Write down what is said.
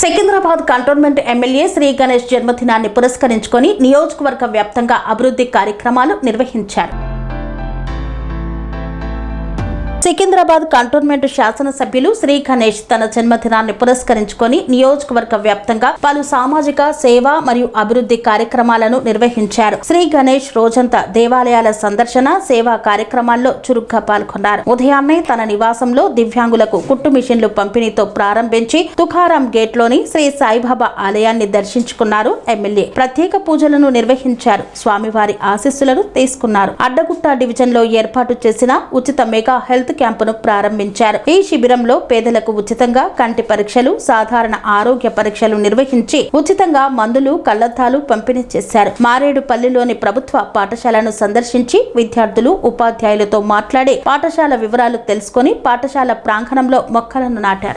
Secunderabad cantonment MLA Shri Ganesh జన్మదినాన్ని పురస్కరించుకొని నియోజకవర్గ వ్యాప్తంగా అభివృద్ధి కార్యక్రమాలు నిర్వహించారు. సికింద్రాబాద్ కంటోన్మెంట్ శాసనసభ్యులు శ్రీ గణేష్ తన జన్మదినాన్ని పురస్కరించుకొని నియోజకవర్గ వ్యాప్తంగా పలు సామాజిక సేవ మరియు అభివృద్ధి కార్యక్రమాలను నిర్వహించారు. శ్రీ గణేష్ రోజంతా దేవాలయాల సందర్శన, సేవా కార్యక్రమాల్లో చురుగ్గా పాల్గొన్నారు. ఉదయాన్నే తన నివాసంలో దివ్యాంగులకు కుట్టు మిషన్లు పంపిణీతో ప్రారంభించి తుకారాం గేట్లోని శ్రీ సాయిబాబా ఆలయాన్ని దర్శించుకున్నారు. ఎమ్మెల్యే ప్రత్యేక పూజలను నిర్వహించారు. స్వామివారి ఆశీస్సులను తీసుకున్నారు. అడ్డగుట్ట డివిజన్ లో ఏర్పాటు చేసిన ఉచిత మెగా హెల్త్ క్యాంపును ప్రారంభించారు. ఈ శిబిరంలో పేదలకు ఉచితంగా కంటి పరీక్షలు, సాధారణ ఆరోగ్య పరీక్షలు నిర్వహించి ఉచితంగా మందులు, కళ్లద్దాలు పంపిణీ చేశారు. మారేడుపల్లిలోని ప్రభుత్వ పాఠశాలను సందర్శించి విద్యార్థులు, ఉపాధ్యాయులతో మాట్లాడి పాఠశాల వివరాలు తెలుసుకుని పాఠశాల ప్రాంగణంలో మొక్కలను నాటారు.